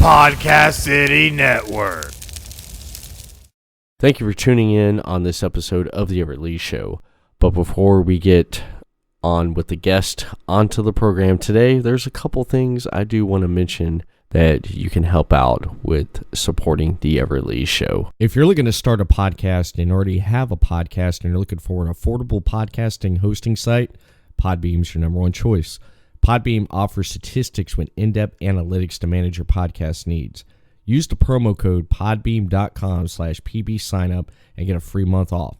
Podcast City Network. Thank you for tuning in on this episode of The Everett Lee Show. But before we get on with the guest onto the program today, there's a couple things I do want to mention that you can help out with supporting The Everett Lee Show. If you're looking to start a podcast and already have a podcast and you're looking for an affordable podcasting hosting site, Podbean's your number one choice. Podbean offers statistics with in-depth analytics to manage your podcast needs. Use the promo code podbeam.com/pbsignup and get a free month off.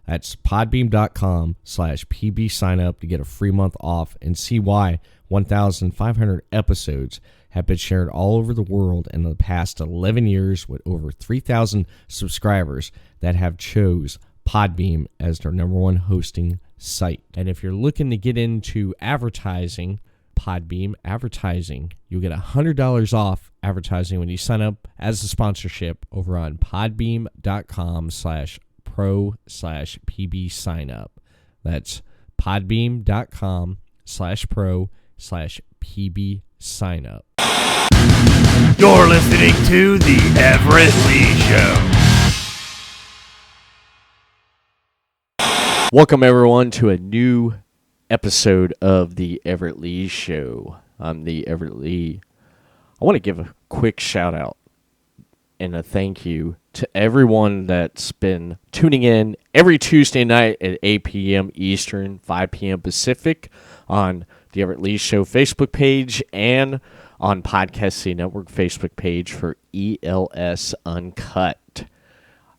That's podbeam.com/pbsignup to get a free month off and see why 1,500 episodes have been shared all over the world in the past 11 years with over 3,000 subscribers that have chose Podbeam as their number one hosting site. And if you're looking to get into advertising, Podbeam advertising, you'll get $100 off advertising when you sign up as a sponsorship over on podbeam.com/pro/pbsignup. That's podbeam.com/pro/pbsignup. You're listening to The Everett Lee Show. Welcome, everyone, to a new episode of The Everett Lee Show. I'm The Everett Lee. I want to give a quick shout-out and a thank you to everyone that's been tuning in every Tuesday night at 8 p.m. Eastern, 5 p.m. Pacific on The Everett Lee Show Facebook page and on Podcast City Network Facebook page for ELS Uncut.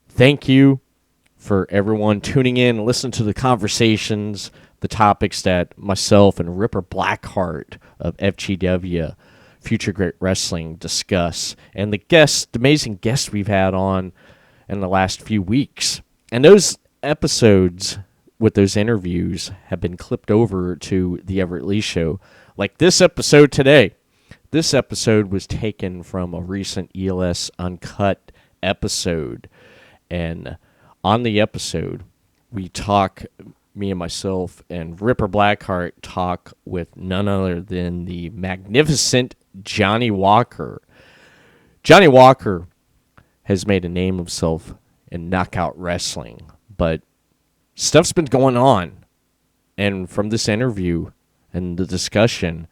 Thank you for everyone tuning in and listening to the conversations, the topics that myself and Ripper Blackheart of FGW, Future Great Wrestling, discuss, and the amazing guests we've had on in the last few weeks. And those episodes with those interviews have been clipped over to The Everett Lee Show. Like this episode today. This episode was taken from a recent ELS Uncut episode. And on the episode, we talk, me and myself and Ripper Blackheart talk with none other than the magnificent Johnny Walker. Johnny Walker has made a name of himself in knockout wrestling, but stuff's been going on. And from this interview and the discussion,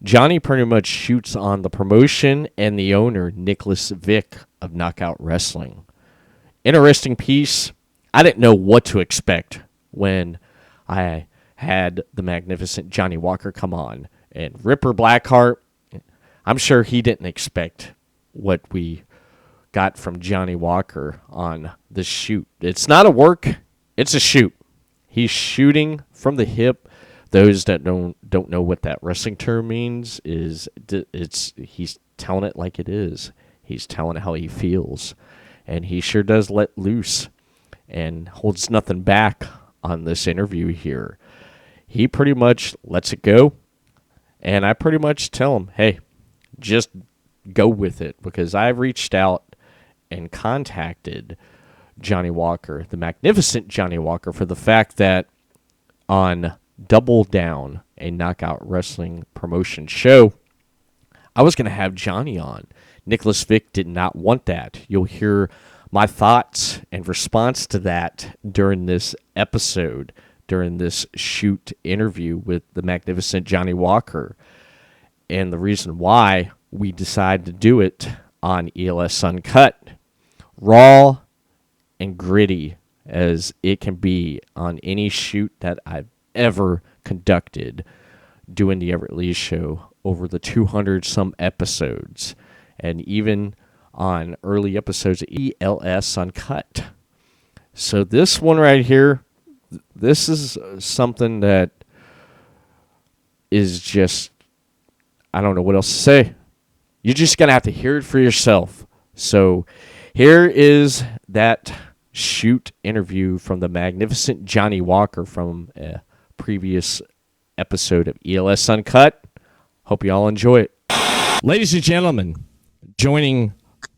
Johnny pretty much shoots on the promotion and the owner, Nicholas Vick, of Knockout Wrestling. Interesting piece. I didn't know what to expect when I had the magnificent Johnny Walker come on. And Ripper Blackheart, I'm sure he didn't expect what we got from Johnny Walker on the shoot. It's not a work, it's a shoot. He's shooting from the hip. Those that don't know what that wrestling term means is he's telling it like it is. He's telling how he feels. And he sure does let loose and holds nothing back on this interview here. He pretty much lets it go. And I pretty much tell him, hey, just go with it. Because I've reached out and contacted Johnny Walker, the magnificent Johnny Walker, for the fact that on Double Down, a knockout wrestling promotion show, I was going to have Johnny on. Nicholas Vick did not want that. You'll hear my thoughts and response to that during this episode, during this shoot interview with the magnificent Johnny Walker. And the reason why we decided to do it on ELS Uncut, raw and gritty as it can be on any shoot that I've ever conducted doing the Everett Lee Show over the 200-some episodes, and even on early episodes of ELS Uncut. So this one right here, this is something that is just, I don't know what else to say. You're just going to have to hear it for yourself. So here is that shoot interview from the magnificent Johnny Walker from a previous episode of ELS Uncut. Hope you all enjoy it. Ladies and gentlemen, joining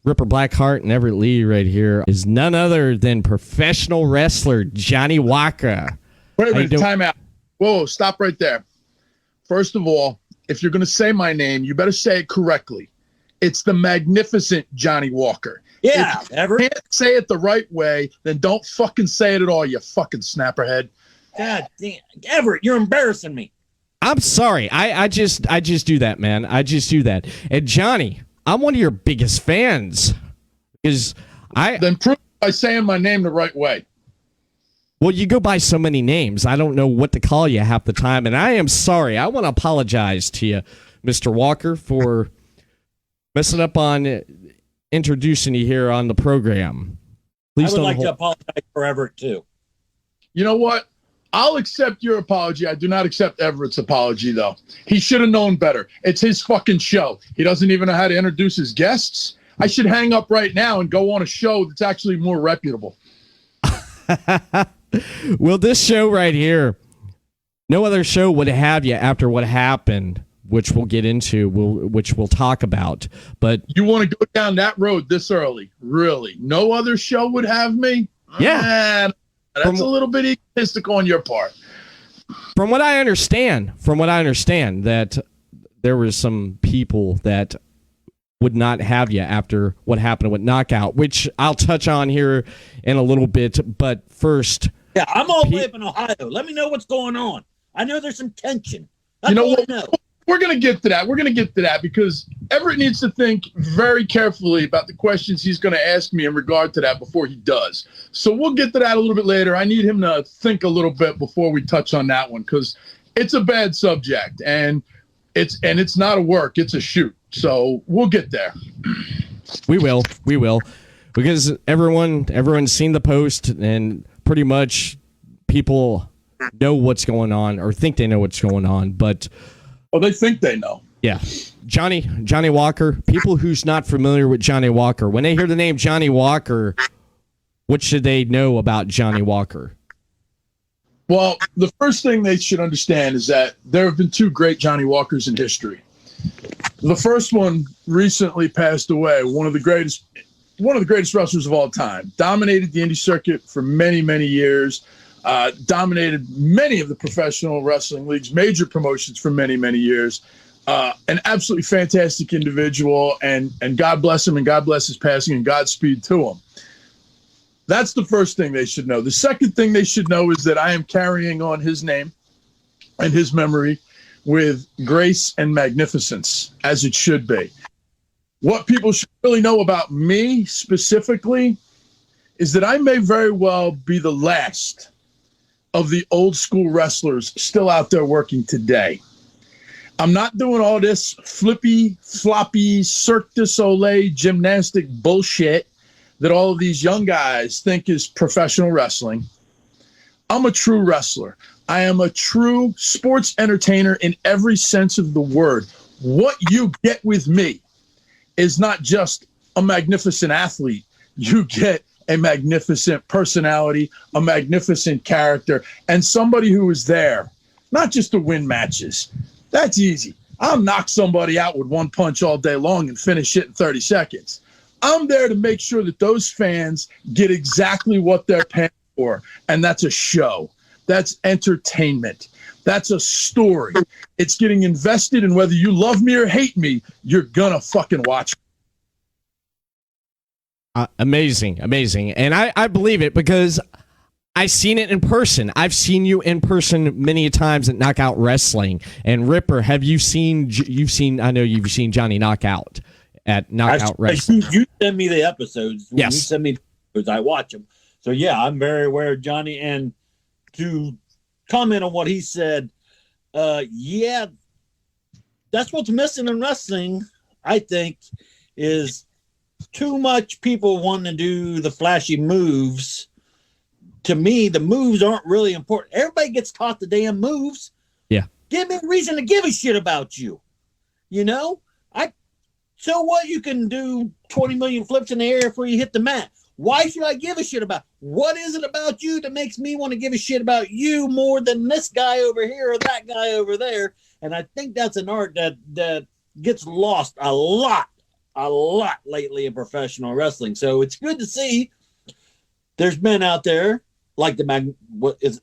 Ripper Blackheart and Everett Lee right here is none other than professional wrestler Johnny Walker. Wait a minute, time out. Whoa, stop right there. First of all, if you're going to say my name, you better say it correctly. It's the magnificent Johnny Walker. Yeah, if you Everett. can't say it the right way, then don't fucking say it at all, you fucking snapperhead. God damn, Everett, you're embarrassing me. I'm sorry. I just do that, man. I just do that. And Johnny, I'm one of your biggest fans. Then prove by saying my name the right way. Well, you go by so many names. I don't know what to call you half the time, and I am sorry. I want to apologize to you, Mr. Walker, for messing up on introducing you here on the program. Please I would like to apologize for Everett, too. You know what? I'll accept your apology. I do not accept Everett's apology, though. He should have known better. It's his fucking show. He doesn't even know how to introduce his guests. I should hang up right now and go on a show that's actually more reputable. Well, this show right here, no other show would have you after what happened, which we'll get into, which we'll talk about. But you want to go down that road this early? Really? No other show would have me? Yeah. That's a little bit egotistical on your part. From what I understand, that there were some people that would not have you after what happened with Knockout, which I'll touch on here in a little bit. But first, yeah, I'm all the way up in Ohio. Let me know what's going on. I know there's some tension. You know what? We're going to get to that. We're going to get to that because Everett needs to think very carefully about the questions he's going to ask me in regard to that before he does. So we'll get to that a little bit later. I need him to think a little bit before we touch on that one because it's a bad subject and it's not a work, it's a shoot. So we'll get there. We will, because everyone's seen the post and pretty much people know what's going on or think they know what's going on, but they think they know. Yeah. Johnny Walker, people who's not familiar with Johnny Walker, when they hear the name Johnny Walker, what should they know about Johnny Walker? Well, the first thing they should understand is that there have been two great Johnny Walkers in history. The first one recently passed away, one of the greatest wrestlers of all time. Dominated the indie circuit for many, many years. Dominated many of the professional wrestling leagues, major promotions for many, many years. An absolutely fantastic individual, and God bless him, and God bless his passing, and Godspeed to him. That's the first thing they should know. The second thing they should know is that I am carrying on his name and his memory with grace and magnificence, as it should be. What people should really know about me specifically is that I may very well be the last of the old school wrestlers still out there working today. I'm not doing all this flippy, floppy, Cirque du Soleil gymnastic bullshit that all of these young guys think is professional wrestling. I'm a true wrestler. I am a true sports entertainer in every sense of the word. What you get with me is not just a magnificent athlete. You get a magnificent personality, a magnificent character, and somebody who is there, not just to win matches. That's easy. I'll knock somebody out with one punch all day long and finish it in 30 seconds. I'm there to make sure that those fans get exactly what they're paying for, and that's a show. That's entertainment. That's a story. It's getting invested in whether you love me or hate me, you're gonna fucking watch. Amazing. And I believe it because I've seen it in person. I've seen you in person many times at Knockout Wrestling. And Ripper, I know you've seen Johnny Knockout at Knockout Wrestling. You send me the episodes. When yes. You send me the episodes, I watch them. So, yeah, I'm very aware of Johnny. And to comment on what he said, yeah, that's what's missing in wrestling, I think, is too much people want to do the flashy moves. To me, the moves aren't really important. Everybody gets taught the damn moves. Yeah. Give me a reason to give a shit about you. You know? So what? You can do 20 million flips in the air before you hit the mat. Why should I give a shit about? What is it about you that makes me want to give a shit about you more than this guy over here or that guy over there? And I think that's an art that gets lost a lot lately in professional wrestling. So it's good to see there's men out there like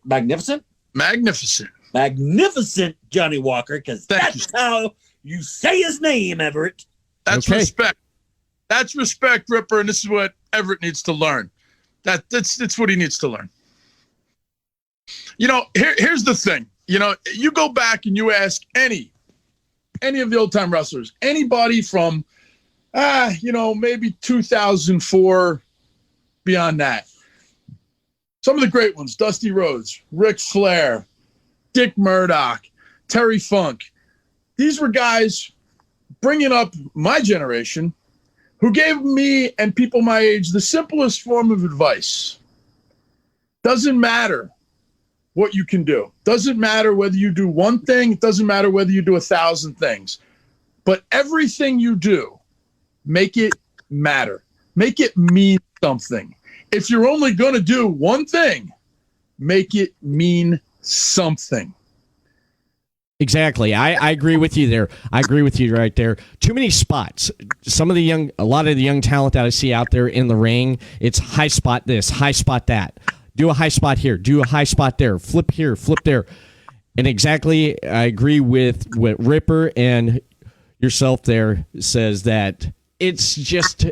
Magnificent Magnificent Johnny Walker, because that's how you say his name, Everett. That's Okay. respect. That's respect, Ripper, and this is what Everett needs to learn. That's what he needs to learn. Here's the thing. You go back and you ask any of the old-time wrestlers, anybody from, maybe 2004 beyond that. Some of the great ones, Dusty Rhodes, Ric Flair, Dick Murdoch, Terry Funk. These were guys bringing up my generation who gave me and people my age the simplest form of advice. Doesn't matter what you can do. Doesn't matter whether you do one thing. It doesn't matter whether you do 1,000 things. But everything you do, make it matter. Make it mean something. If you're only going to do one thing, make it mean something. Exactly. I agree with you there. I agree with you right there. Too many spots. A lot of the young talent that I see out there in the ring, it's high spot this, high spot that. Do a high spot here, do a high spot there, flip here, flip there. And exactly, I agree with what Ripper and yourself there says that it's just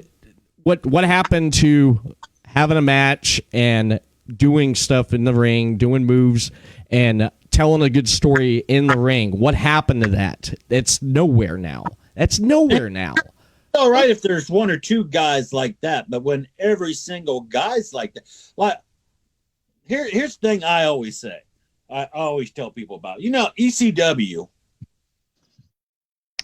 what happened to having a match and doing stuff in the ring, doing moves, and telling a good story in the ring. What happened to that? It's nowhere now. That's nowhere now. All right, if there's one or two guys like that, but when every single guy's like that, like here's the thing I always say. I always tell people about. ECW,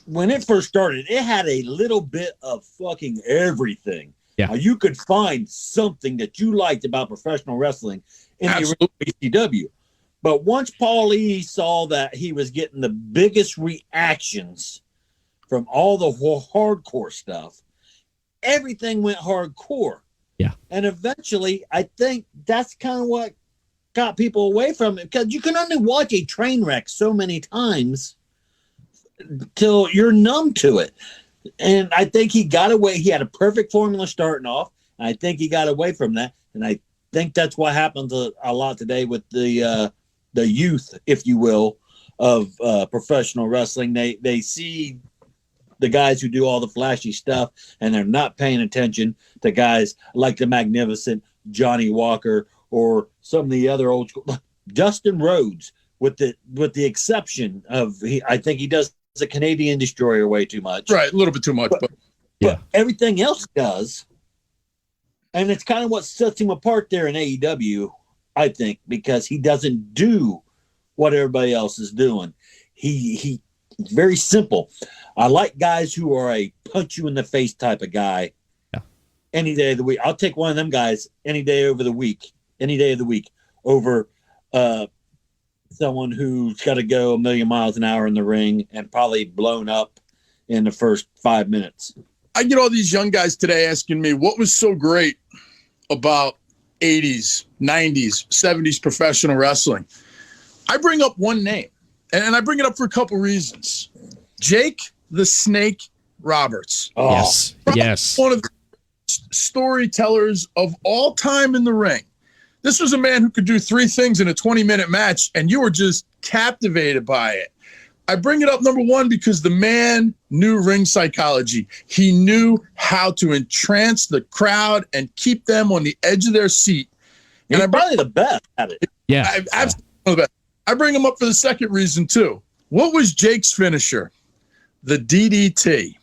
when it first started, it had a little bit of fucking everything. Yeah. You could find something that you liked about professional wrestling in the original ECW. But once Paul E saw that he was getting the biggest reactions from all the hardcore stuff, everything went hardcore. Yeah. And eventually, I think that's kind of what got people away from it, because you can only watch a train wreck so many times till you're numb to it. And I think he got away. He had a perfect formula starting off. And I think he got away from that. And I think that's what happens a lot today with the youth, if you will, of professional wrestling. They see the guys who do all the flashy stuff, and they're not paying attention to guys like the magnificent Johnny Walker or some of the other old school Dustin Rhodes, with the exception of I think he does the Canadian Destroyer way too much. Right, a little bit too much, but everything else does. And it's kind of what sets him apart there in AEW, I think, because he doesn't do what everybody else is doing. He's very simple. I like guys who are a punch you in the face type of guy. Yeah. Any day of the week. I'll take one of them guys any day of the week over someone who's got to go 1,000,000 miles an hour in the ring and probably blown up in the first 5 minutes. I get all these young guys today asking me what was so great about 80s, 90s, 70s professional wrestling. I bring up one name, and I bring it up for a couple reasons. Jake the Snake Roberts. Oh, yes. One of the storytellers of all time in the ring. This was a man who could do 3 things in a 20-minute match, and you were just captivated by it. I bring it up, number one, because the man knew ring psychology. He knew how to entrance the crowd and keep them on the edge of their seat. And I'm probably the best at it. Yeah. Absolutely the best. I bring him up for the second reason, too. What was Jake's finisher? The DDT.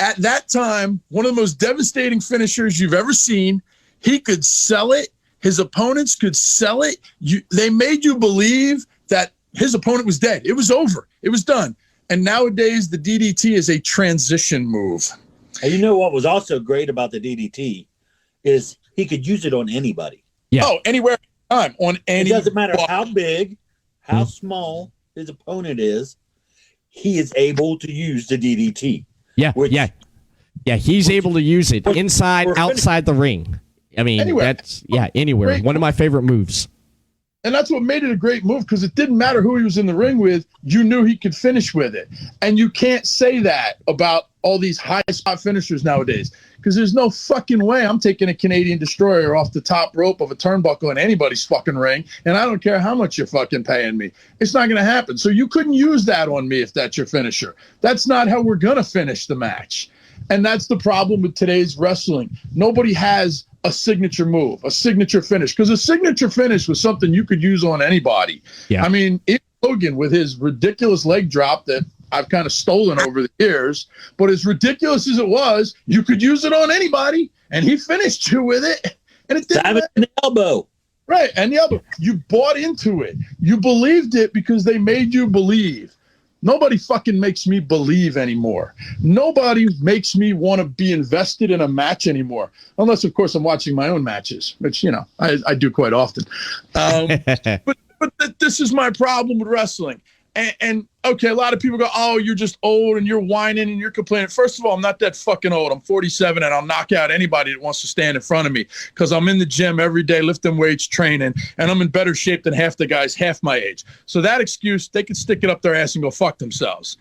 At that time, one of the most devastating finishers you've ever seen. He could sell it. His opponents could sell it. They made you believe that his opponent was dead. It was over. It was done. And nowadays, the DDT is a transition move. And you know what was also great about the DDT is he could use it on anybody. Yeah. Oh, anywhere, time, on any. It doesn't matter how big, how small his opponent is. He is able to use the DDT. Yeah. He's able to use it inside, outside the ring. I mean, anywhere. Anywhere. Great. One of my favorite moves. And that's what made it a great move, because it didn't matter who he was in the ring with. You knew he could finish with it. And you can't say that about all these high spot finishers nowadays, because there's no fucking way I'm taking a Canadian Destroyer off the top rope of a turnbuckle in anybody's fucking ring, and I don't care how much you're fucking paying me. It's not going to happen. So you couldn't use that on me if that's your finisher. That's not how we're going to finish the match. And that's the problem with today's wrestling. Nobody has a signature move, a signature finish, because a signature finish was something you could use on anybody. Yeah. I mean, Hogan with his ridiculous leg drop that I've kind of stolen over the years, but as ridiculous as it was, you could use it on anybody, and he finished you with it, and it didn't matter. An elbow. Right, and the other, you bought into it. You believed it because they made you believe. Nobody fucking makes me believe anymore. Nobody makes me want to be invested in a match anymore. Unless, of course, I'm watching my own matches, which, I do quite often. But this is my problem with wrestling. And okay, a lot of people go, oh, you're just old and you're whining and you're complaining. First of all, I'm not that fucking old. I'm 47 and I'll knock out anybody that wants to stand in front of me because I'm in the gym every day lifting weights, training, and I'm in better shape than half the guys half my age. So that excuse, they can stick it up their ass and go fuck themselves.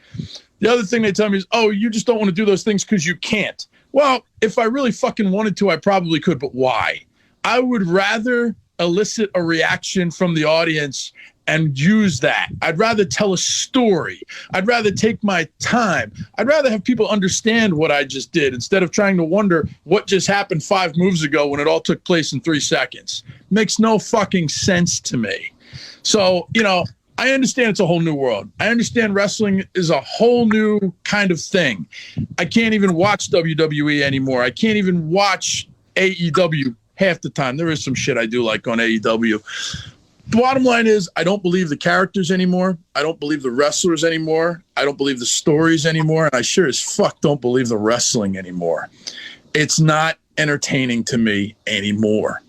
The other thing they tell me is, oh, you just don't want to do those things because you can't. Well, if I really fucking wanted to, I probably could, but why? I would rather elicit a reaction from the audience and use that. I'd rather tell a story. I'd rather take my time. I'd rather have people understand what I just did instead of trying to wonder what just happened 5 moves ago when it all took place in 3 seconds. Makes no fucking sense to me. So, I understand it's a whole new world. I understand wrestling is a whole new kind of thing. I can't even watch WWE anymore. I can't even watch AEW half the time. There is some shit I do like on AEW. The bottom line is I don't believe the characters anymore. I don't believe the wrestlers anymore. I don't believe the stories anymore. And I sure as fuck don't believe the wrestling anymore. It's not entertaining to me anymore,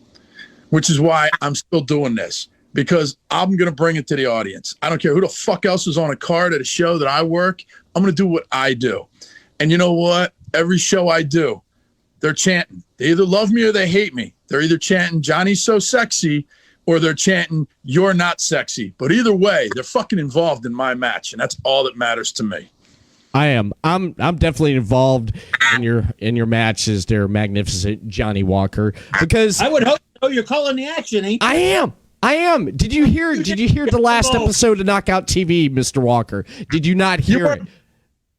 which is why I'm still doing this, because I'm going to bring it to the audience. I don't care who the fuck else is on a card at a show that I work. I'm going to do what I do. And you know what? Every show I do, they're chanting. They either love me or they hate me. They're either chanting, Johnny's so sexy, or they're chanting, you're not sexy. But either way, they're fucking involved in my match, and that's all that matters to me. I am. I'm definitely involved in your matches there, magnificent Johnny Walker, because I would hope so. You're calling the action, ain't you? I am. Did you hear the last episode of Knockout TV, Mr. Walker? Did you not hear it?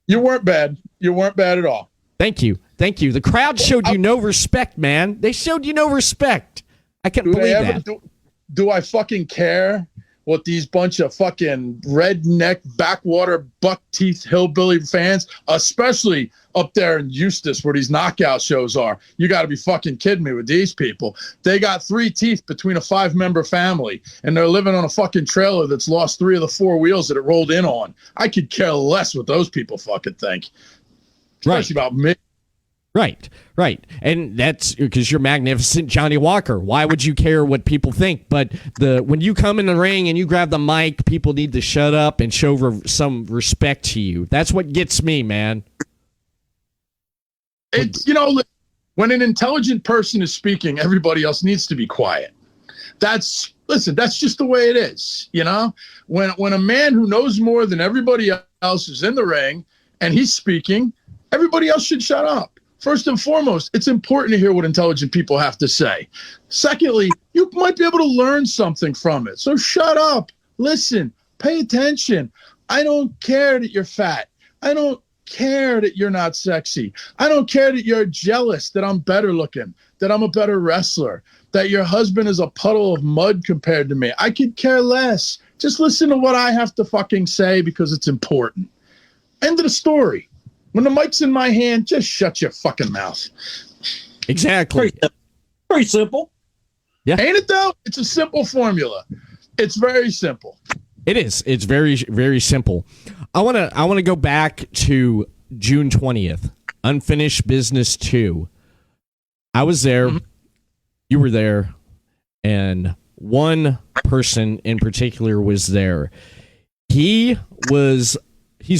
You weren't bad. You weren't bad at all. Thank you. The crowd showed you no respect, man. They showed you no respect. I can't believe that. Do I fucking care what these bunch of fucking redneck, backwater, buck teeth, hillbilly fans, especially up there in Eustis where these knockout shows are? You got to be fucking kidding me with these people. They got 3 teeth between a 5-member family, and they're living on a fucking trailer that's lost 3 of the 4 wheels that it rolled in on. I could care less what those people fucking think, especially about me. Right. And that's because you're magnificent Johnny Walker. Why would you care what people think? But when you come in the ring and you grab the mic, people need to shut up and show some respect to you. That's what gets me, man. It's, when an intelligent person is speaking, everybody else needs to be quiet. That's just the way it is. When a man who knows more than everybody else is in the ring and he's speaking, everybody else should shut up. First and foremost, it's important to hear what intelligent people have to say. Secondly, you might be able to learn something from it. So shut up, listen, pay attention. I don't care that you're fat. I don't care that you're not sexy. I don't care that you're jealous that I'm better looking, that I'm a better wrestler, that your husband is a puddle of mud compared to me. I could care less. Just listen to what I have to fucking say because it's important. End of the story. When the mic's in my hand, just shut your fucking mouth. Exactly. Very simple. Yeah. Ain't it though? It's a simple formula. It's very simple. It is. It's very, very simple. I wanna go back to June 20th. Unfinished Business 2. I was there. Mm-hmm. You were there. And one person in particular was there. He's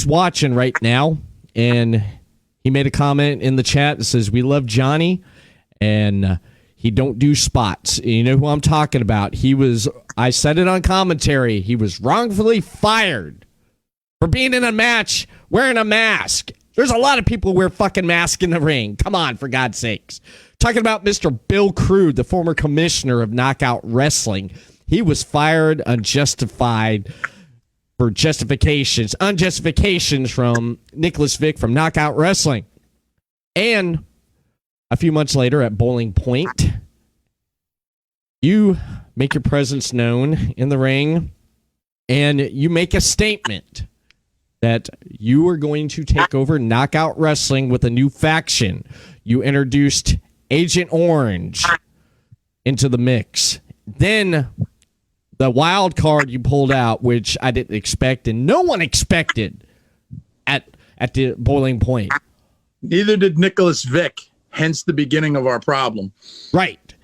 watching right now. And he made a comment in the chat that says, we love Johnny, and he don't do spots. And you know who I'm talking about. I said it on commentary, he was wrongfully fired for being in a match wearing a mask. There's a lot of people who wear fucking masks in the ring. Come on, for God's sakes. Talking about Mr. Bill Crude, the former commissioner of Knockout Wrestling. He was fired unjustified for unjustifications from Nicholas Vick from Knockout Wrestling. And a few months later at Bowling Point, you make your presence known in the ring, and you make a statement that you are going to take over Knockout Wrestling with a new faction. You introduced Agent Orange into the mix. Then the wild card you pulled out, which I didn't expect and no one expected at the Bowling Point. Neither did Nicholas Vick, hence the beginning of our problem. Right.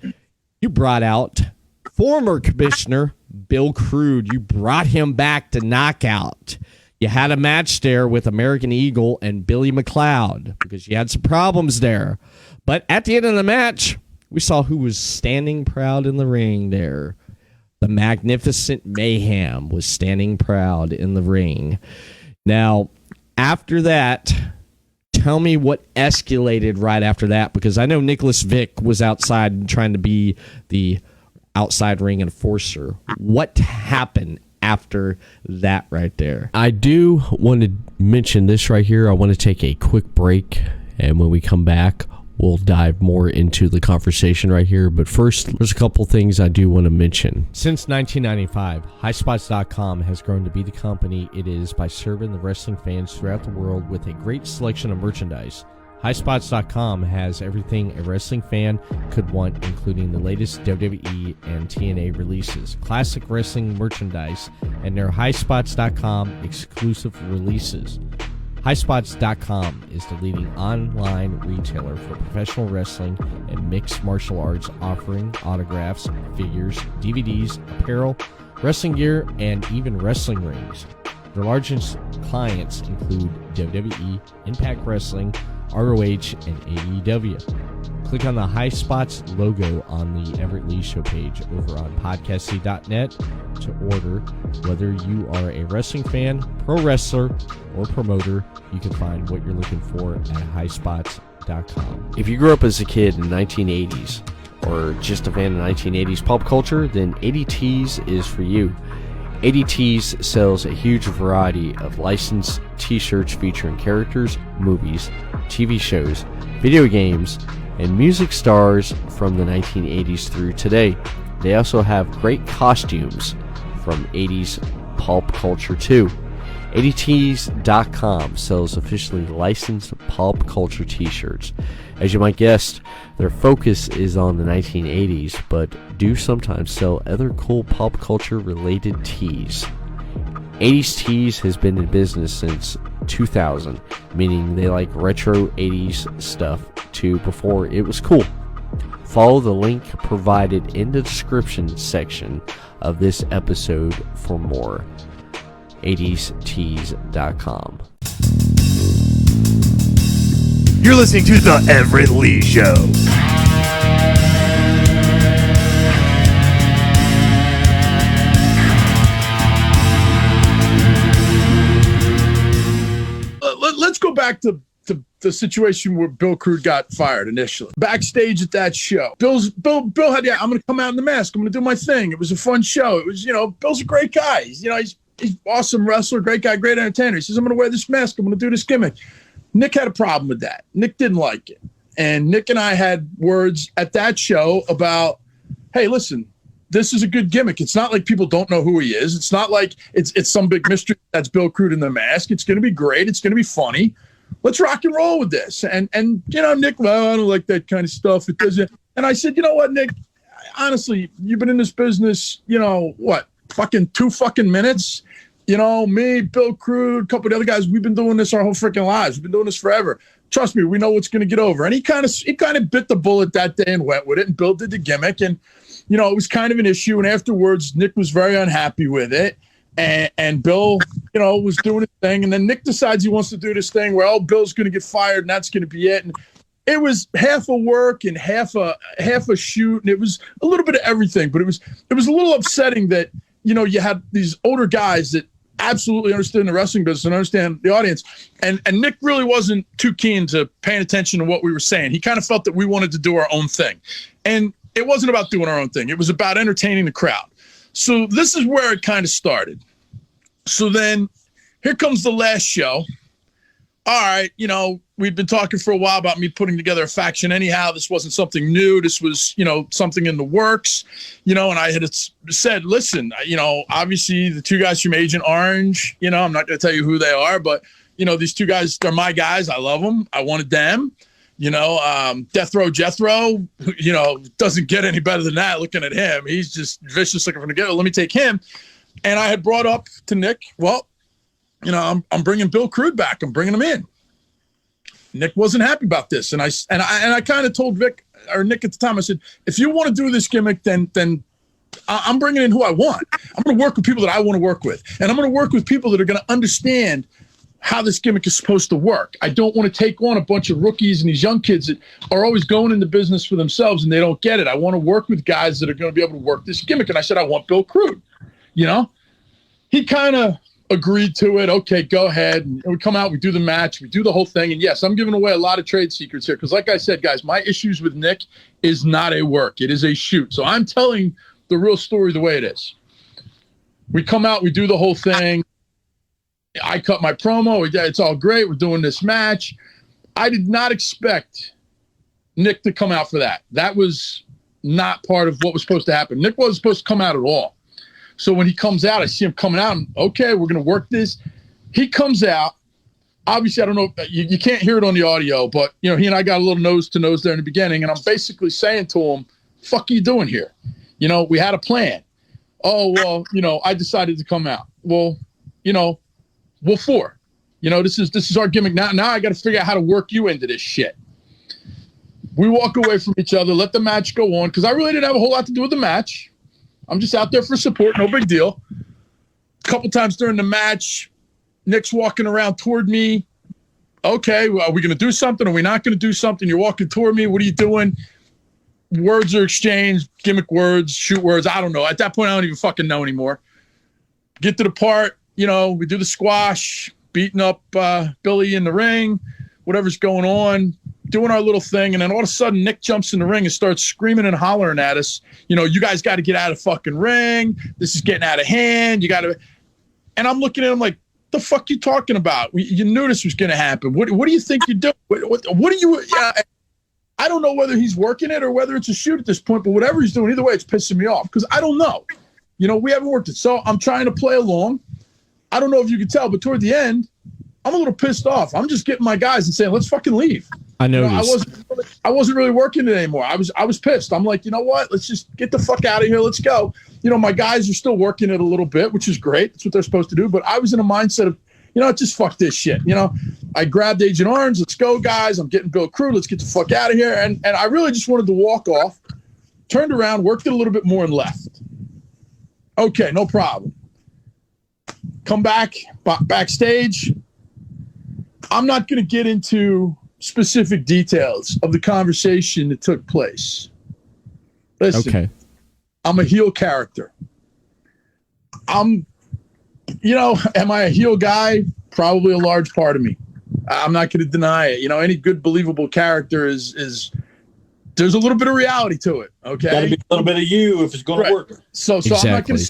You brought out former commissioner Bill Crude. You brought him back to Knockout. You had a match there with American Eagle and Billy McLeod because you had some problems there. But at the end of the match, we saw who was standing proud in the ring there. The Magnificent Mayhem was standing proud in the ring. Now, after that, tell me what escalated right after that, because I know Nicholas Vick was outside trying to be the outside ring enforcer. What happened after that right there? I do want to mention this right here. I want to take a quick break, and when we come back, we'll dive more into the conversation right here. But first, there's a couple things I do want to mention. Since 1995, HighSpots.com has grown to be the company it is by serving the wrestling fans throughout the world with a great selection of merchandise. HighSpots.com has everything a wrestling fan could want, including the latest WWE and TNA releases, classic wrestling merchandise, and their HighSpots.com exclusive releases. HighSpots.com is the leading online retailer for professional wrestling and mixed martial arts, offering autographs, figures, DVDs, apparel, wrestling gear, and even wrestling rings. Their largest clients include WWE, Impact Wrestling, ROH, and AEW. Click on the High Spots logo on the Everett Lee Show page over on podcasty.net to order. Whether you are a wrestling fan, pro wrestler, or promoter, you can find what you're looking for at highspots.com. If you grew up as a kid in the 1980s or just a fan of 1980s pop culture, then ADTs is for you. ADTs sells a huge variety of licensed t-shirts featuring characters, movies, TV shows, video games, and music stars from the 1980s through today. They also have great costumes from 80s pulp culture too. ADTs.com sells officially licensed pulp culture t-shirts. As you might guess, their focus is on the 1980s, but do sometimes sell other cool pop culture related tees. 80s Tees has been in business since 2000, meaning they like retro 80s stuff too before it was cool. Follow the link provided in the description section of this episode for more. 80stees.com. You're listening to The Everett Lee Show. Let's go back to the situation where Bill Crude got fired initially. Backstage at that show, Bill had, I'm going to come out in the mask. I'm going to do my thing. It was a fun show. It was, Bill's a great guy. He's awesome wrestler, great guy, great entertainer. He says, I'm going to wear this mask. I'm going to do this gimmick. Nick had a problem with that. Nick didn't like it. And Nick and I had words at that show about, hey, listen, this is a good gimmick. It's not like people don't know who he is. It's not like it's some big mystery that's Bill Crude in the mask. It's going to be great. It's going to be funny. Let's rock and roll with this. And Nick, well, I don't like that kind of stuff. It doesn't. And I said, you know what, Nick, honestly, you've been in this business, fucking 2 fucking minutes. Me, Bill Crude, a couple of the other guys, we've been doing this our whole freaking lives. We've been doing this forever. Trust me, we know what's going to get over. And he kind of bit the bullet that day and went with it, and Bill did the gimmick. And, it was kind of an issue. And afterwards, Nick was very unhappy with it. And Bill, was doing his thing. And then Nick decides he wants to do this thing where, Bill's going to get fired and that's going to be it. And it was half a work and half a shoot. And it was a little bit of everything. But it was a little upsetting that, you had these older guys that absolutely understand the wrestling business and understand the audience. And Nick really wasn't too keen to paying attention to what we were saying. He kind of felt that we wanted to do our own thing. And it wasn't about doing our own thing. It was about entertaining the crowd. So this is where it kind of started. So then here comes the last show. all right, we'd been talking for a while about me putting together a faction anyhow. This wasn't something new. This was, something in the works, and I had said, listen, obviously the two guys from Agent Orange, I'm not going to tell you who they are, but, these two guys, they're my guys. I love them. I wanted them. Death Row Jethro, doesn't get any better than that. Looking at him, he's just vicious looking for the go. Let me take him. And I had brought up to Nick, well, I'm bringing Bill Crude back. I'm bringing him in. Nick wasn't happy about this, and I kind of told Vic or Nick at the time. I said, if you want to do this gimmick, then I'm bringing in who I want. I'm going to work with people that I want to work with, and I'm going to work with people that are going to understand how this gimmick is supposed to work. I don't want to take on a bunch of rookies and these young kids that are always going into business for themselves and they don't get it. I want to work with guys that are going to be able to work this gimmick. And I said, I want Bill Crude. He kind of agreed to it. Okay, go ahead. And we come out, we do the match, we do the whole thing. And yes, I'm giving away a lot of trade secrets here because like I said, guys, my issues with Nick is not a work. It is a shoot. So I'm telling the real story the way it is. We come out, we do the whole thing. I cut my promo. It's all great. We're doing this match. I did not expect Nick to come out for that. That was not part of what was supposed to happen. Nick wasn't supposed to come out at all. So when he comes out, I see him coming out, and okay, we're going to work this. He comes out. Obviously, I don't know. You can't hear it on the audio, but, he and I got a little nose-to-nose there in the beginning, and I'm basically saying to him, fuck are you doing here? We had a plan. Oh, well, I decided to come out. Well, what for? This is our gimmick. Now I got to figure out how to work you into this shit. We walk away from each other, let the match go on, because I really didn't have a whole lot to do with the match. I'm just out there for support, no big deal. A couple times during the match, Nick's walking around toward me. Okay, well, are we going to do something? Are we not going to do something? You're walking toward me. What are you doing? Words are exchanged, gimmick words, shoot words. I don't know. At that point, I don't even fucking know anymore. Get to the part, we do the squash, beating up Billy in the ring, whatever's going on, doing our little thing. And then all of a sudden, Nick jumps in the ring and starts screaming and hollering at us. You guys got to get out of the fucking ring. This is getting out of hand. You got to. And I'm looking at him like, the fuck you talking about? You knew this was going to happen. What do you think you're doing? What are you? I don't know whether he's working it or whether it's a shoot at this point, but whatever he's doing, either way, it's pissing me off because I don't know. We haven't worked it. So I'm trying to play along. I don't know if you can tell, but toward the end, I'm a little pissed off. I'm just getting my guys and saying, let's fucking leave. I know. I wasn't really working it anymore. I was pissed. I'm like, you know what? Let's just get the fuck out of here. Let's go. My guys are still working it a little bit, which is great. That's what they're supposed to do. But I was in a mindset of, just fuck this shit. I grabbed Agent Orange. Let's go, guys. I'm getting Bill Crude. Let's get the fuck out of here. And I really just wanted to walk off, turned around, worked it a little bit more and left. Okay, no problem. Come backstage. I'm not going to get into specific details of the conversation that took place. Listen, okay. I'm a heel character. Am I a heel guy? Probably a large part of me. I'm not going to deny it. Any good believable character is there's a little bit of reality to it. Okay. Got to be a little bit of you if it's going to work. So exactly.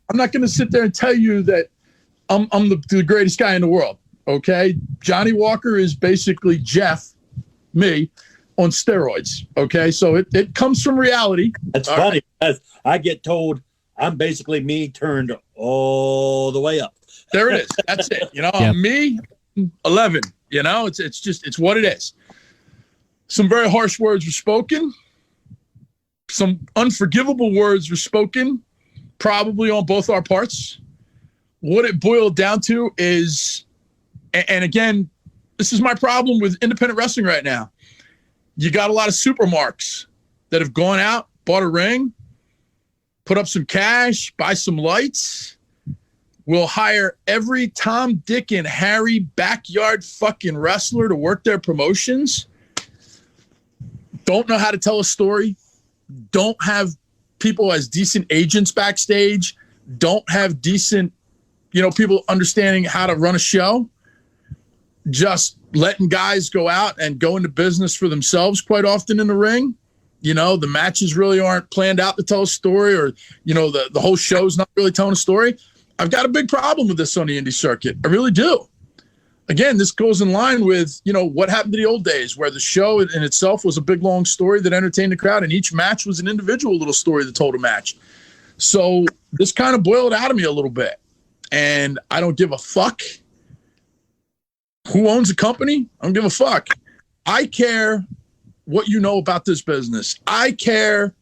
I'm not going to sit there and tell you that I'm the greatest guy in the world. Okay. Johnny Walker is basically Jeff, me, on steroids. Okay. So it comes from reality. That's funny. Right. I get told I'm basically me turned all the way up. There it is. That's it. I'm me, 11. It's what it is. Some very harsh words were spoken. Some unforgivable words were spoken, probably on both our parts. What it boiled down to is, and again, this is my problem with independent wrestling right now. You got a lot of super marks that have gone out, bought a ring, put up some cash, buy some lights, will hire every Tom, Dick, and Harry backyard fucking wrestler to work their promotions, don't know how to tell a story, don't have people as decent agents backstage, don't have decent, people understanding how to run a show, just letting guys go out and go into business for themselves quite often in the ring. The matches really aren't planned out to tell a story, or, the whole show's not really telling a story. I've got a big problem with this on the indie circuit. I really do. again, this goes in line with, what happened to the old days where the show in itself was a big, long story that entertained the crowd, and each match was an individual little story that told a match. So this kind of boiled out of me a little bit. And I don't give a fuck who owns the company. I don't give a fuck. I care what you know about this business. I care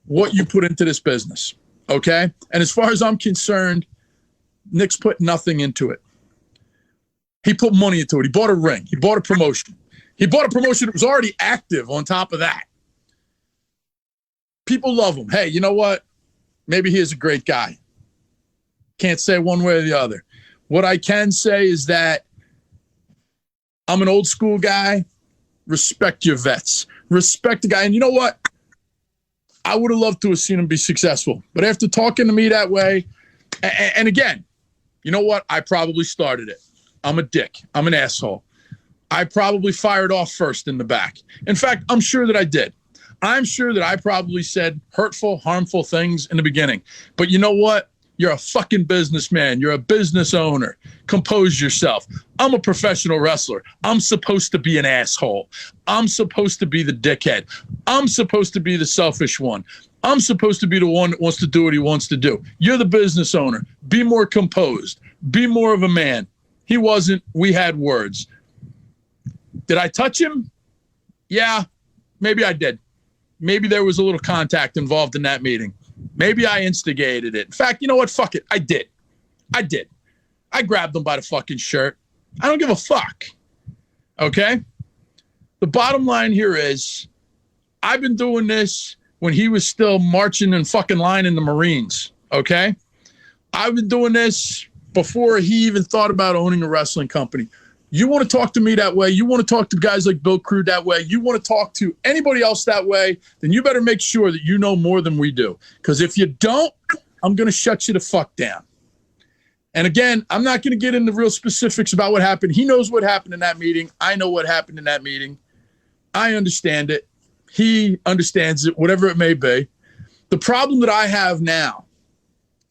what you put into this business. Okay? And as far as I'm concerned, Nick's put nothing into it. He put money into it. He bought a ring. He bought a promotion. He bought a promotion that was already active on top of that. People love him. Hey, you know what? Maybe he is a great guy. Can't say one way or the other. What I can say is that I'm an old school guy. Respect your vets. Respect the guy. And you know what? I would have loved to have seen him be successful. But after talking to me that way, and again, you know what? I probably started it. I'm a dick. I'm an asshole. I probably fired off first in the back. In fact, I'm sure that I did. I'm sure that I probably said hurtful, harmful things in the beginning. But you know what? You're a fucking businessman. You're a business owner. Compose yourself. I'm a professional wrestler. I'm supposed to be an asshole. I'm supposed to be the dickhead. I'm supposed to be the selfish one. I'm supposed to be the one that wants to do what he wants to do. You're the business owner. Be more composed. Be more of a man. He wasn't. We had words. Did I touch him? Yeah, maybe I did. Maybe there was a little contact involved in that meeting. Maybe I instigated it. In fact, you know what? Fuck it. I did. I grabbed him by the fucking shirt. I don't give a fuck. Okay? The bottom line here is I've been doing this when he was still marching in fucking line in the Marines. Okay? I've been doing this before he even thought about owning a wrestling company. You want to talk to me that way, you want to talk to guys like Bill Crude that way, you want to talk to anybody else that way, then you better make sure that you know more than we do. Because if you don't, I'm going to shut you the fuck down. And again, I'm not going to get into real specifics about what happened. He knows what happened in that meeting. I know what happened in that meeting. I understand it. He understands it, whatever it may be. The problem that I have now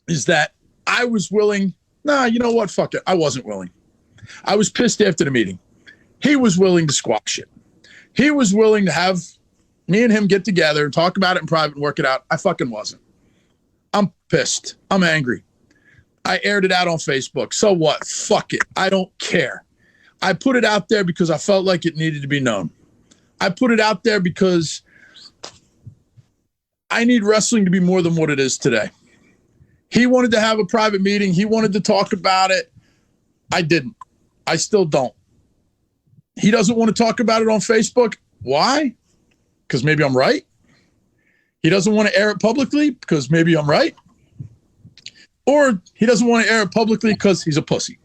is that I was willing. Nah, you know what? Fuck it. I wasn't willing. I was pissed after the meeting. He was willing to squash it. He was willing to have me and him get together and talk about it in private and work it out. I fucking wasn't. I'm pissed. I'm angry. I aired it out on Facebook. So what? Fuck it. I don't care. I put it out there because I felt like it needed to be known. I put it out there because I need wrestling to be more than what it is today. He wanted to have a private meeting. He wanted to talk about it. I didn't. I still don't. He doesn't want to talk about it on Facebook. Why? Because maybe I'm right. He doesn't want to air it publicly because maybe I'm right. Or he doesn't want to air it publicly because he's a pussy.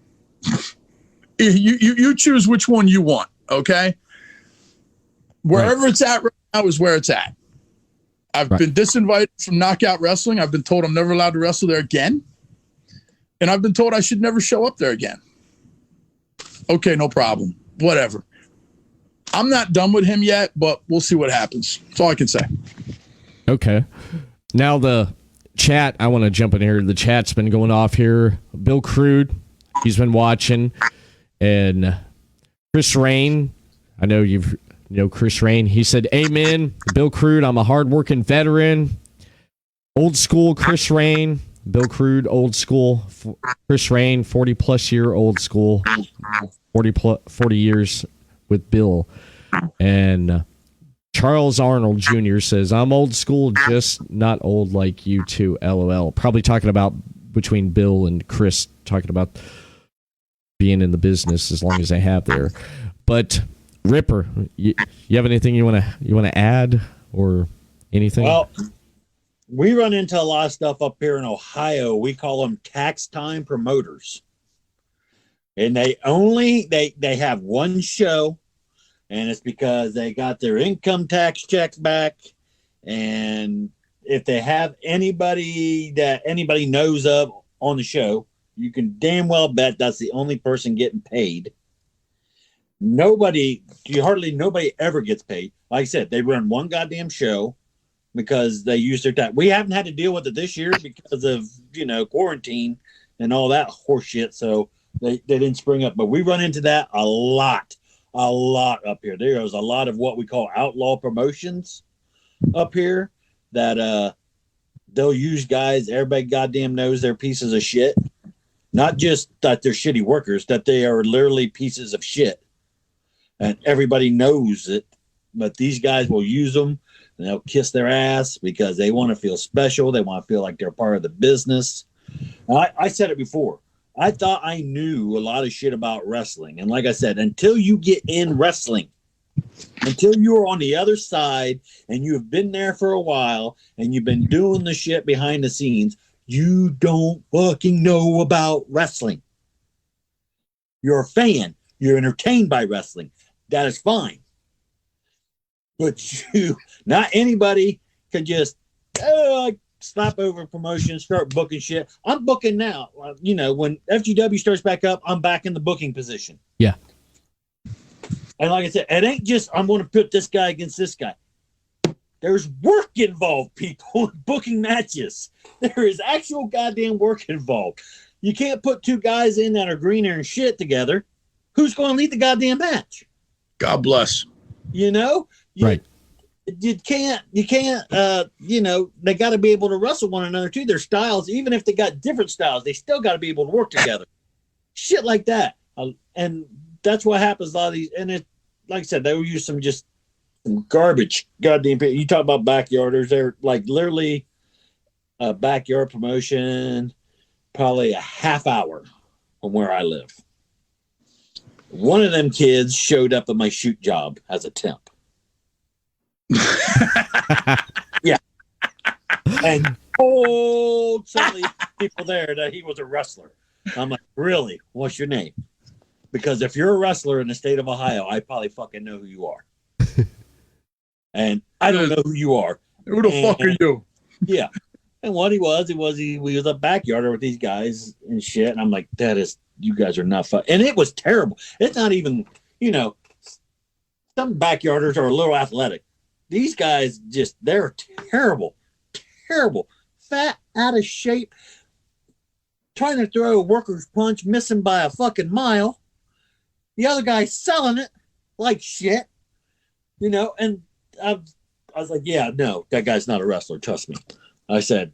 You choose which one you want, okay? Wherever it's at right now is where it's at. I've been disinvited from Knockout Wrestling. I've been told I'm never allowed to wrestle there again. And I've been told I should never show up there again. Okay, no problem. Whatever. I'm not done with him yet, but we'll see what happens. That's all I can say. Okay. Now the chat, I want to jump in here. The chat's been going off here. Bill Crude, he's been watching. And Chris Rain, I know you know Chris Rain. He said, amen. Bill Crude, I'm a hardworking veteran. Old school Chris Rain. Bill Crude, old school. Chris Rain, 40-plus year old school. 40 years with Bill. And Charles Arnold Jr. says, I'm old school, just not old like you two, LOL. Probably talking about between Bill and Chris, talking about being in the business as long as they have there. But Ripper, you have anything you want to add or anything? Well, we run into a lot of stuff up here in Ohio. We call them tax time promoters. And they have one show, and it's because they got their income tax checks back. And if they have anybody that anybody knows of on the show, you can damn well bet that's the only person getting paid. Nobody ever gets paid. Like I said, they run one goddamn show because they use their time. We haven't had to deal with it this year because of, quarantine and all that horse shit. So They didn't spring up, but we run into that a lot up here. There's a lot of what we call outlaw promotions up here that they'll use guys. Everybody goddamn knows they're pieces of shit. Not just that they're shitty workers, that they are literally pieces of shit. And everybody knows it, but these guys will use them and they'll kiss their ass because they want to feel special. They want to feel like they're part of the business. I said it before. I thought I knew a lot of shit about wrestling. And like I said, until you get in wrestling, until you're on the other side and you have been there for a while and you've been doing the shit behind the scenes, you don't fucking know about wrestling. You're a fan. You're entertained by wrestling. That is fine. But not anybody can just slap over promotion, start booking shit. I'm booking now. When FGW starts back up, I'm back in the booking position. Yeah. And like I said, it ain't just I'm going to put this guy against this guy. There's work involved, people, booking matches. There is actual goddamn work involved. You can't put two guys in that are greener and shit together. Who's going to lead the goddamn match? God bless. Right. You can't, they got to be able to wrestle one another too. Their styles, even if they got different styles, they still got to be able to work together. Shit like that. And that's what happens a lot of these. And it, like I said, they will use some garbage goddamn people. You talk about backyarders. They're like literally a backyard promotion, probably a half hour from where I live. One of them kids showed up at my shoot job as a temp. Yeah. And told some of these people there that he was a wrestler. I'm like, really? What's your name? Because if you're a wrestler in the state of Ohio, I probably fucking know who you are. And I don't know who you are. Who the fuck are you? Yeah. And what he was a backyarder with these guys and shit. And I'm like, you guys are not fun. And it was terrible. It's not even, some backyarders are a little athletic. These guys they're terrible. Terrible. Fat, out of shape, trying to throw a worker's punch, missing by a fucking mile. The other guy selling it like shit. And I was like, yeah, no, that guy's not a wrestler. Trust me. I said,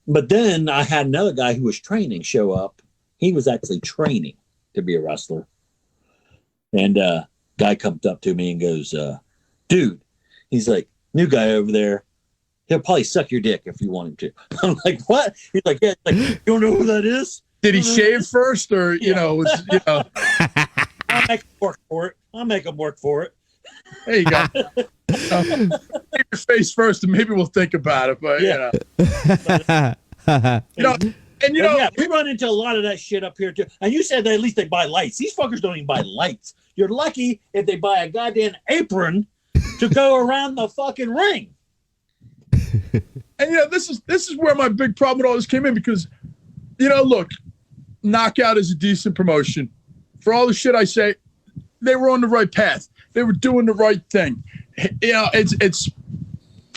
but then I had another guy who was training show up. He was actually training to be a wrestler. And guy comes up to me and goes, dude, he's like, new guy over there. He'll probably suck your dick if you want him to. I'm like, what? He's like, yeah. Like, you don't know who that is? Did he shave first or, I'll make him work for it. There you go. Take your face first and maybe we'll think about it. But, we run into a lot of that shit up here too. And you said that at least they buy lights. These fuckers don't even buy lights. You're lucky if they buy a goddamn apron to go around the fucking ring. And this is where my big problem with all this came in because, look, Knockout is a decent promotion. For all the shit I say, they were on the right path. They were doing the right thing. There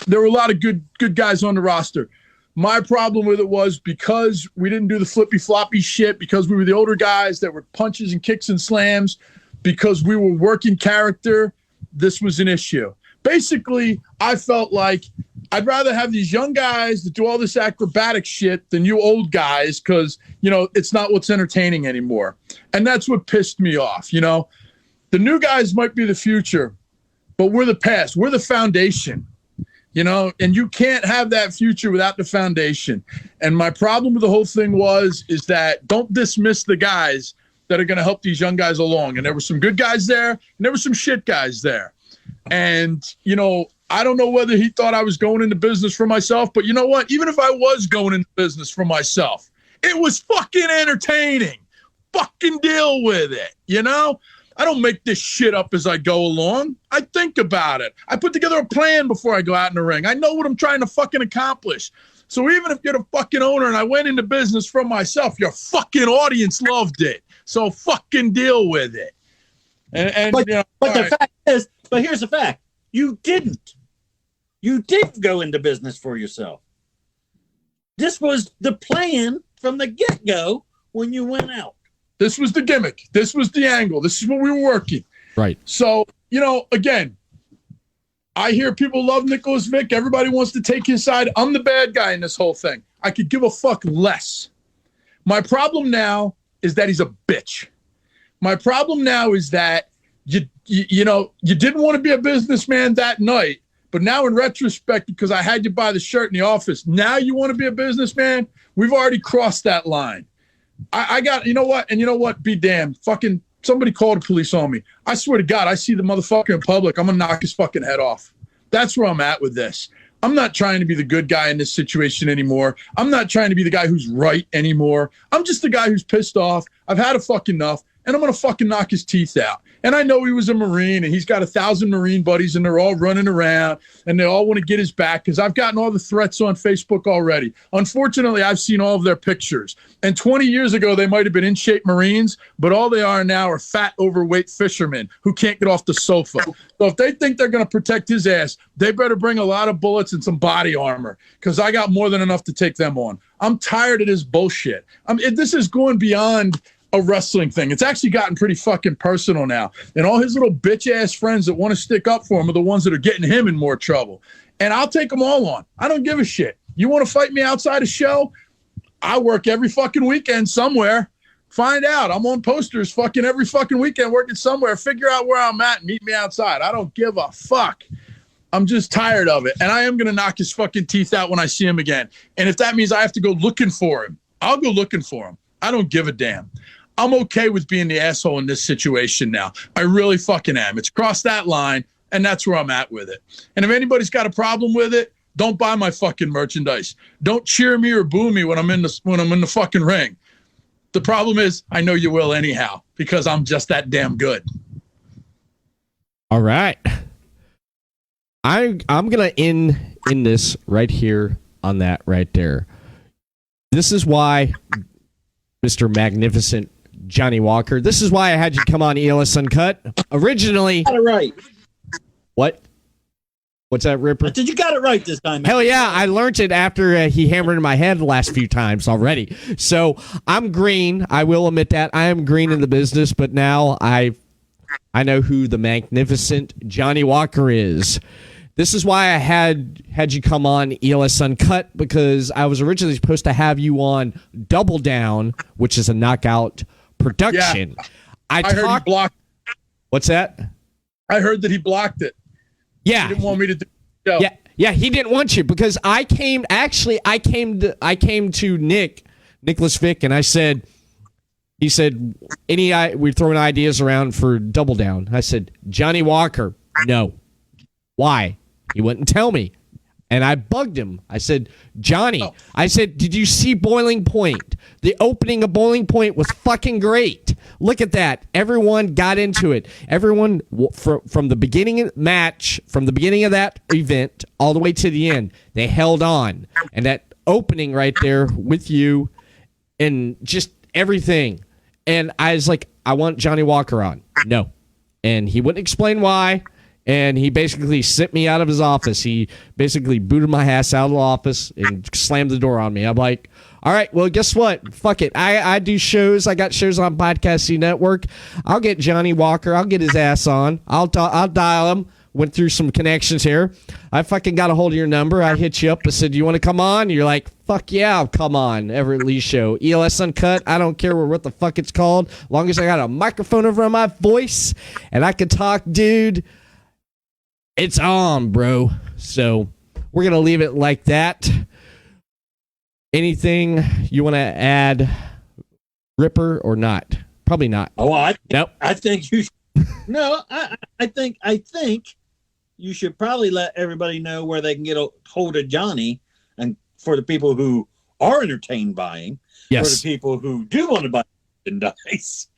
were a lot of good guys on the roster. My problem with it was because we didn't do the flippy floppy shit, because we were the older guys that were punches and kicks and slams, because we were working character, this was an issue. Basically, I felt like I'd rather have these young guys that do all this acrobatic shit than you old guys because, it's not what's entertaining anymore. And that's what pissed me off, The new guys might be the future, but we're the past. We're the foundation, and you can't have that future without the foundation. And my problem with the whole thing is that don't dismiss the guys that are going to help these young guys along. And there were some good guys there, and there were some shit guys there. And, I don't know whether he thought I was going into business for myself, but you know what? Even if I was going into business for myself, it was fucking entertaining. Fucking deal with it, I don't make this shit up as I go along. I think about it. I put together a plan before I go out in the ring. I know what I'm trying to fucking accomplish. So even if you're the fucking owner and I went into business for myself, your fucking audience loved it. So fucking deal with it. But here's the fact. You didn't go into business for yourself. This was the plan from the get-go when you went out. This was the gimmick. This was the angle. This is what we were working. Right. So, again, I hear people love Nicholas Vick. Everybody wants to take his side. I'm the bad guy in this whole thing. I could give a fuck less. My problem now is that he's a bitch. My problem now is that you didn't want to be a businessman that night, but now in retrospect, because I had you buy the shirt in the office, now you want to be a businessman? We've already crossed that line. I got, you know what? Be damned. Fucking somebody call the police on me. I swear to God, I see the motherfucker in public, I'm going to knock his fucking head off. That's where I'm at with this. I'm not trying to be the good guy in this situation anymore. I'm not trying to be the guy who's right anymore. I'm just the guy who's pissed off. I've had a fucking enough, and I'm going to fucking knock his teeth out. And I know he was a Marine, and he's got 1,000 Marine buddies, and they're all running around, and they all want to get his back because I've gotten all the threats on Facebook already. Unfortunately, I've seen all of their pictures. And 20 years ago, they might have been in-shape Marines, but all they are now are fat, overweight fishermen who can't get off the sofa. So if they think they're going to protect his ass, they better bring a lot of bullets and some body armor because I got more than enough to take them on. I'm tired of this bullshit. This is going beyond a wrestling thing. It's actually gotten pretty fucking personal now. And all his little bitch-ass friends that want to stick up for him are the ones that are getting him in more trouble. And I'll take them all on. I don't give a shit. You want to fight me outside a show? I work every fucking weekend somewhere. Find out. I'm on posters fucking every fucking weekend working somewhere. Figure out where I'm at and meet me outside. I don't give a fuck. I'm just tired of it. And I am going to knock his fucking teeth out when I see him again. And if that means I have to go looking for him, I'll go looking for him. I don't give a damn. I'm okay with being the asshole in this situation now. I really fucking am. It's crossed that line, and that's where I'm at with it. And if anybody's got a problem with it, don't buy my fucking merchandise. Don't cheer me or boo me when I'm in the fucking ring. The problem is, I know you will anyhow because I'm just that damn good. All right. I'm gonna end this right here on that right there. This is why, Mr. Magnificent Johnny Walker. This is why I had you come on ELS Uncut. Originally, Got it right. what? What's that, Ripper? I said you got it right this time. Hell yeah, I learned it after he hammered in my head the last few times already. So I'm green. I will admit that. I am green in the business, but now I know who the magnificent Johnny Walker is. This is why I had you come on ELS Uncut, because I was originally supposed to have you on Double Down, which is a knockout production. Yeah. I heard he blocked. What's that? I heard that he blocked it. Yeah. He didn't want me to do the show. Yeah, he didn't want you because I came to Nicholas Vick, and he said, we're throwing ideas around for Double Down. I said, Johnny Walker, no. Why? He wouldn't tell me. And I bugged him. I said, Johnny, I said, did you see Boiling Point? The opening of Boiling Point was fucking great. Look at that. Everyone got into it. Everyone, from the beginning of the match, from the beginning of that event, all the way to the end, they held on. And that opening right there with you and just everything. And I was like, I want Johnny Walker on. No. And he wouldn't explain why. And he basically sent me out of his office. He basically booted my ass out of the office and slammed the door on me. I'm like, all right, well, guess what? Fuck it. I do shows. I got shows on Podcasting Network. I'll get Johnny Walker. I'll get his ass on. I'll dial him. Went through some connections here. I fucking got a hold of your number. I hit you up. I said, you want to come on? You're like, fuck yeah, I'll come on. Everett Lee Show. ELS Uncut. I don't care what the fuck it's called. As long as I got a microphone over my voice and I can talk, dude. It's on, bro. So we're going to leave it like that. Anything you want to add, Ripper, or not? Probably not. Oh, nope. I think you should. No, I think you should probably let everybody know where they can get a hold of Johnny, and for the people who are entertained by him, yes. For the people who do want to buy merchandise,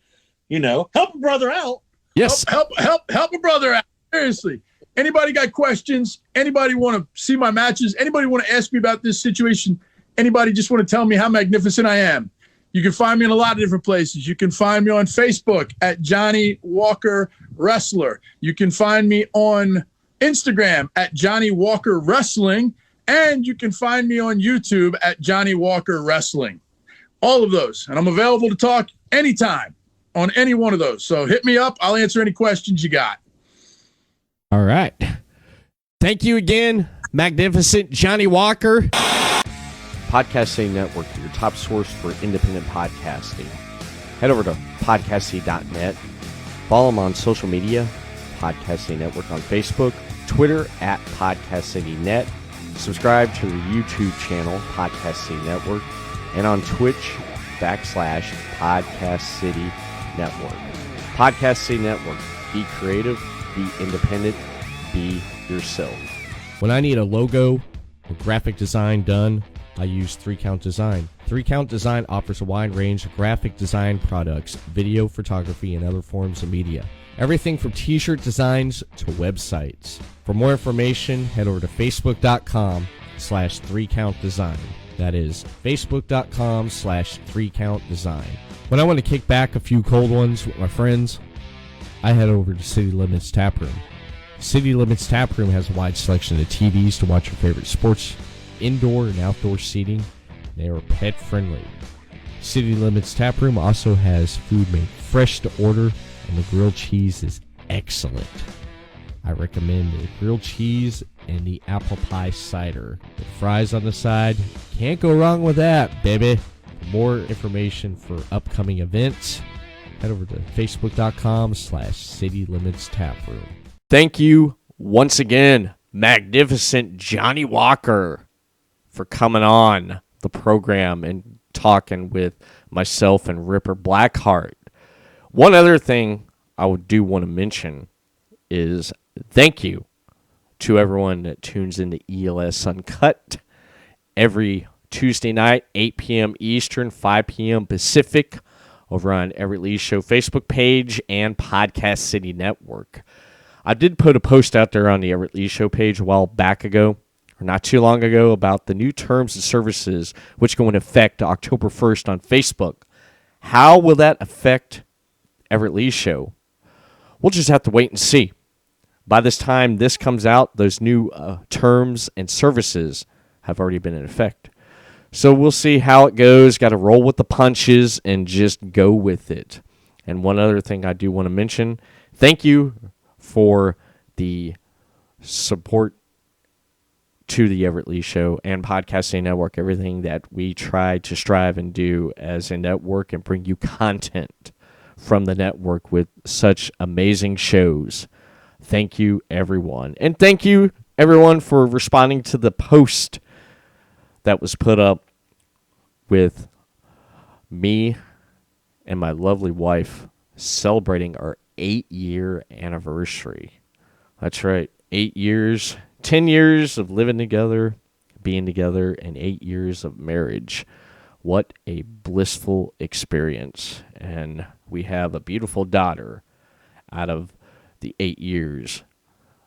help a brother out. Yes. Help a brother out. Seriously. Anybody got questions? Anybody want to see my matches? Anybody want to ask me about this situation? Anybody just want to tell me how magnificent I am? You can find me in a lot of different places. You can find me on Facebook at Johnny Walker Wrestler. You can find me on Instagram at Johnny Walker Wrestling. And you can find me on YouTube at Johnny Walker Wrestling. All of those. And I'm available to talk anytime on any one of those. So hit me up. I'll answer any questions you got. All right. Thank you again, magnificent Johnny Walker. Podcasting Network, your top source for independent podcasting. Head over to podcasting.net. Follow them on social media, Podcasting Network on Facebook, Twitter at PodcastCityNet. Subscribe to the YouTube channel, Podcasting Network, and on Twitch, /Podcast City Network. Podcasting Network. Be creative, be independent, be yourself. When I need a logo or graphic design done, I use 3 Count Design. 3 Count Design offers a wide range of graphic design products, video, photography, and other forms of media. Everything from t-shirt designs to websites. For more information, head over to facebook.com/3countdesign. That is facebook.com/3countdesign. When I want to kick back a few cold ones with my friends, I head over to City Limits Taproom. City Limits Taproom has a wide selection of TVs to watch your favorite sports, indoor and outdoor seating. They are pet friendly. City Limits Taproom also has food made fresh to order, and the grilled cheese is excellent. I recommend the grilled cheese and the apple pie cider. The fries on the side, can't go wrong with that, baby. For more information for upcoming events, head over to facebook.com/City Limits Taproom. Thank you once again, magnificent Johnny Walker, for coming on the program and talking with myself and Ripper Blackheart. One other thing I do want to mention is thank you to everyone that tunes into ELS Uncut every Tuesday night, 8 p.m. Eastern, 5 p.m. Pacific, over on Everett Lee Show Facebook page and Podcast City Network. I did put a post out there on the Everett Lee Show page a while back ago, or not too long ago, about the new terms and services which go into effect October 1st on Facebook. How will that affect Everett Lee Show? We'll just have to wait and see. By this time this comes out, those new terms and services have already been in effect. So we'll see how it goes. Got to roll with the punches and just go with it. And one other thing I do want to mention, thank you for the support to the Everett Lee Show and Podcasting Network, everything that we try to strive and do as a network and bring you content from the network with such amazing shows. Thank you, everyone. And thank you, everyone, for responding to the post that was put up with me and my lovely wife celebrating our 8-year anniversary. That's right, 8 years, 10 years of living together, being together, and 8 years of marriage. What a blissful experience. And we have a beautiful daughter out of the 8 years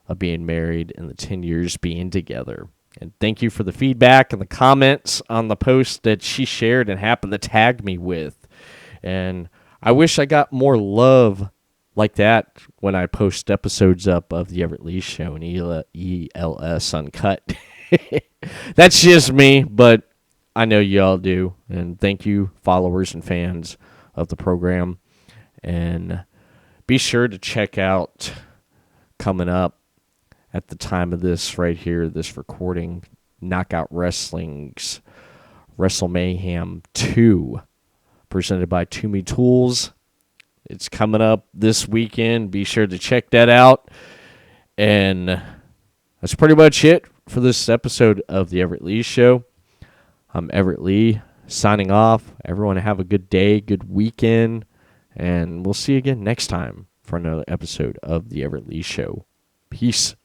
of being married and the 10 years being together. And thank you for the feedback and the comments on the post that she shared and happened to tag me with. And I wish I got more love like that when I post episodes up of the Everett Lee Show and ELS Uncut. That's just me, but I know y'all do. And thank you, followers and fans of the program. And be sure to check out, coming up at the time of this right here, this recording, Knockout Wrestling's Wrestle Mayhem 2, presented by Toomey Tools. It's coming up this weekend. Be sure to check that out. And that's pretty much it for this episode of the Everett Lee Show. I'm Everett Lee, signing off. Everyone have a good day, good weekend, and we'll see you again next time for another episode of the Everett Lee Show. Peace.